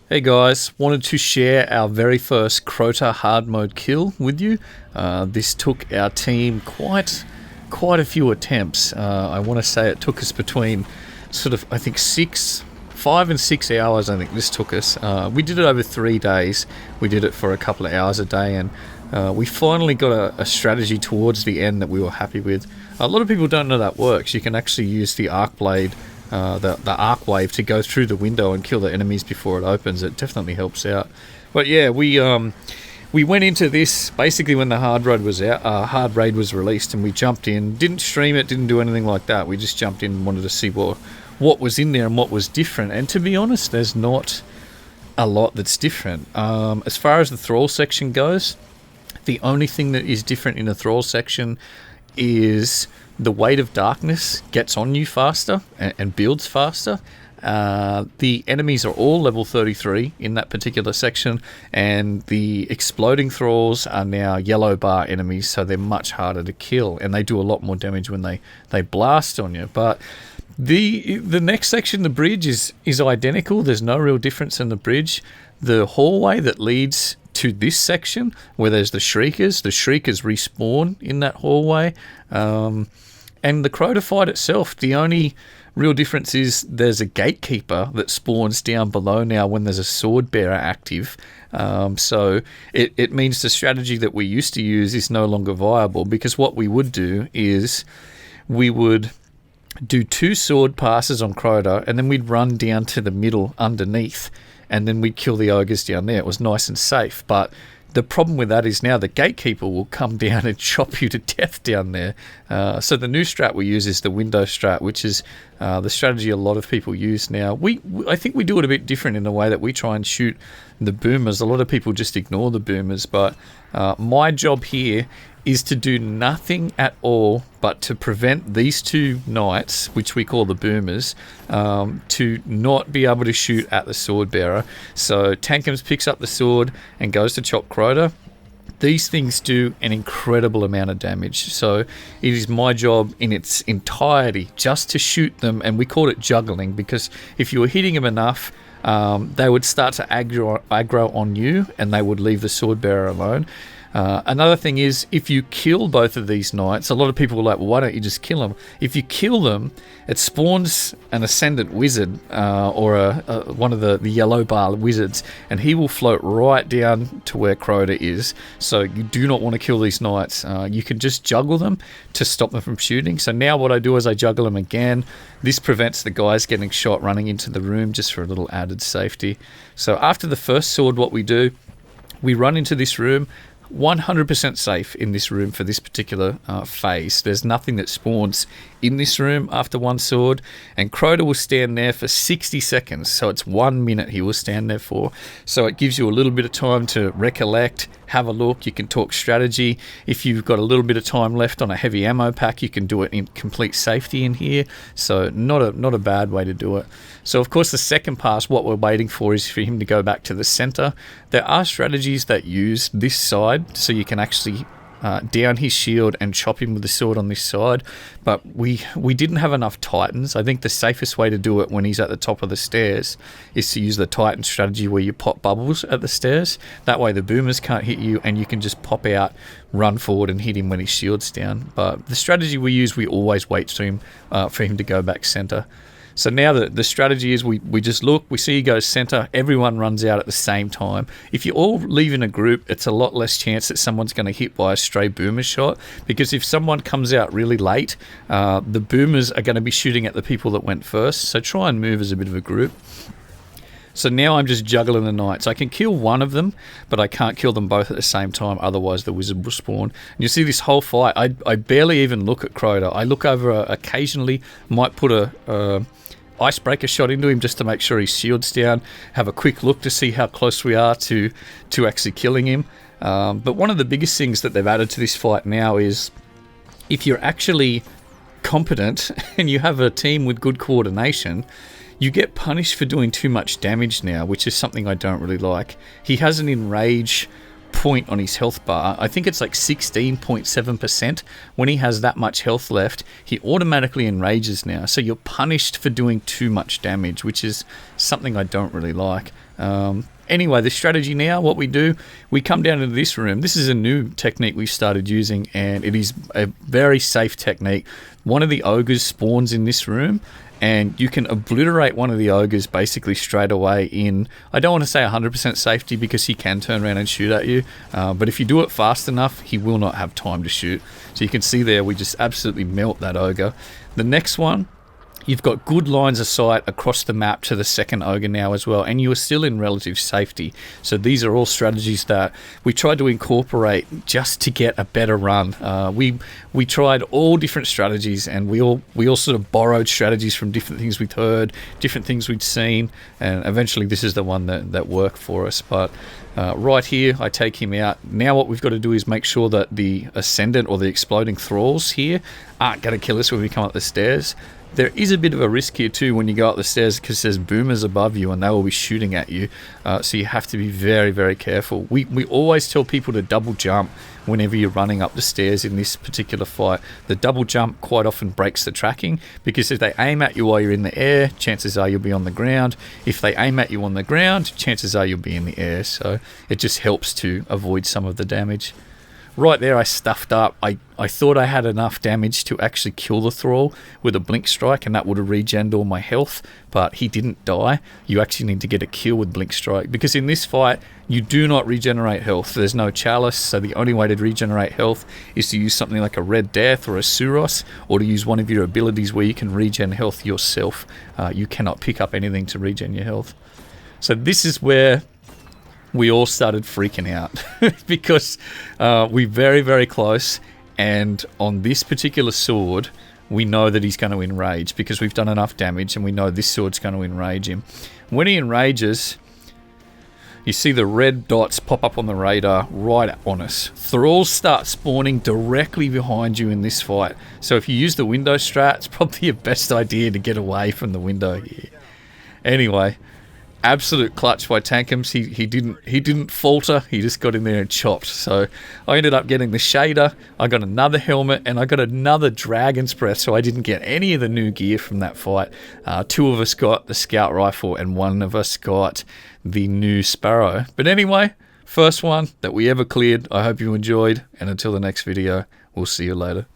Hey guys, wanted to share our very first Crota hard mode kill with you. This took our team quite a few attempts. I want to say it took us between I think 5 and 6 hours. I think this took us. We did it over 3 days. We did it for a couple of hours a day, and we finally got a strategy towards the end that we were happy with. A lot of people don't know that works. You can actually use the arc blade, the arc wave, to go through the window and kill the enemies before it opens. It definitely helps out. But yeah, we went into this basically when the hard raid was released, and we jumped in. Didn't stream it, didn't do anything like that. We just jumped in and wanted to see what was in there and what was different. And to be honest, there's not a lot that's different. As far as the thrall section goes, the only thing that is different in the thrall section is the weight of darkness gets on you faster and builds faster. The enemies are all level 33 in that particular section, and the exploding thralls are now yellow bar enemies, so they're much harder to kill, and they do a lot more damage when they blast on you. But the next section, the bridge, is identical. There's no real difference in the bridge. The hallway that leads to this section, where there's the Shriekers respawn in that hallway. And the Crota fight itself, the only real difference is there's a gatekeeper that spawns down below now when there's a sword bearer active. So it means the strategy that we used to use is no longer viable, because what we would do is we would do 2 sword passes on Crota, and then we'd run down to the middle underneath, and then we'd kill the ogres down there. It was nice and safe, but the problem with that is now the gatekeeper will come down and chop you to death down there. So the new strat we use is the window strat, which is the strategy a lot of people use now. I think we do it a bit different in the way that we try and shoot the boomers. A lot of people just ignore the boomers, but my job here is to do nothing at all but to prevent these 2 knights, which we call the boomers, to not be able to shoot at the sword bearer. So Tankums picks up the sword and goes to chop Crota. These things do an incredible amount of damage, so it is my job in its entirety just to shoot them, and we call it juggling, because if you were hitting them enough, they would start to aggro on you, and they would leave the sword bearer alone. Another thing is, if you kill both of these knights, a lot of people are like, well, why don't you just kill them? If you kill them, it spawns an ascendant wizard, or one of the yellow bar wizards, and he will float right down to where Crota is. So you do not want to kill these knights. You can just juggle them to stop them from shooting. So now what I do is I juggle them again. This prevents the guys getting shot running into the room, just for a little added safety. So after the first sword, what we do, we run into this room. 100% safe in this room for this particular phase. There's nothing that spawns in this room after 1 sword, and Crota will stand there for 60 seconds, so it's 1 minute he will stand there for. So it gives you a little bit of time to recollect, have a look. You can talk strategy. If you've got a little bit of time left on a heavy ammo pack, you can do it in complete safety in here. So not a bad way to do it. So of course the second pass, what we're waiting for is for him to go back to the center. There are strategies that use this side, so you can actually down his shield and chop him with the sword on this side, but we didn't have enough titans. I think the safest way to do it when he's at the top of the stairs is to use the titan strategy, where you pop bubbles at the stairs. That way the boomers can't hit you, and you can just pop out, run forward, and hit him when his shield's down. But the strategy we use, we always wait for him to go back center. So now the strategy is we just look, we see he goes center, everyone runs out at the same time. If you all leave in a group, it's a lot less chance that someone's going to hit by a stray boomer shot, because if someone comes out really late, the boomers are going to be shooting at the people that went first. So try and move as a bit of a group. So now I'm just juggling the knights. I can kill one of them, but I can't kill them both at the same time, otherwise the wizard will spawn. And you see this whole fight, I barely even look at Crota. I look over occasionally, might put a icebreaker shot into him just to make sure his shield's down, have a quick look to see how close we are to actually killing him. But one of the biggest things that they've added to this fight now is, if you're actually competent and you have a team with good coordination, you get punished for doing too much damage now, which is something I don't really like. He has an enrage point on his health bar. I think it's like 16.7%. When he has that much health left, he automatically enrages now. So you're punished for doing too much damage, which is something I don't really like. Anyway, the strategy now, what we do, we come down into this room. This is a new technique we started using, and it is a very safe technique. One of the ogres spawns in this room, and you can obliterate one of the ogres basically straight away in, I don't want to say 100% safety because he can turn around and shoot at you, but if you do it fast enough, he will not have time to shoot. So you can see there, we just absolutely melt that ogre. The next one, you've got good lines of sight across the map to the second ogre now as well, and you are still in relative safety. So these are all strategies that we tried to incorporate just to get a better run. We tried all different strategies, and we all sort of borrowed strategies from different things we'd heard, different things we'd seen, and eventually this is the one that worked for us. But right here, I take him out. Now what we've got to do is make sure that the Ascendant or the exploding thralls here aren't going to kill us when we come up the stairs. There is a bit of a risk here too when you go up the stairs because there's boomers above you and they will be shooting at you. So you have to be very, very careful. We always tell people to double jump whenever you're running up the stairs in this particular fight. The double jump quite often breaks the tracking because if they aim at you while you're in the air, chances are you'll be on the ground. If they aim at you on the ground, chances are you'll be in the air. So it just helps to avoid some of the damage. Right there, I stuffed up. I thought I had enough damage to actually kill the thrall with a blink strike, and that would have regened all my health, but he didn't die. You actually need to get a kill with blink strike, because in this fight, you do not regenerate health. There's no chalice, so the only way to regenerate health is to use something like a Red Death or a Suros, or to use one of your abilities where you can regen health yourself. You cannot pick up anything to regen your health. So this is where we all started freaking out because we're very, very close, and on this particular sword we know that he's going to enrage because we've done enough damage and we know this sword's going to enrage him. When he enrages, you see the red dots pop up on the radar right on us. Thralls start spawning directly behind you in this fight, so if you use the window strat, it's probably your best idea to get away from the window here. Anyway, absolute clutch by Tankums. He didn't falter. He just got in there and chopped. So I ended up getting the shader. I got another helmet and I got another Dragon's Breath. So I didn't get any of the new gear from that fight. Two of us got the scout rifle and one of us got the new Sparrow. But anyway, first one that we ever cleared. I hope you enjoyed. And until the next video, we'll see you later.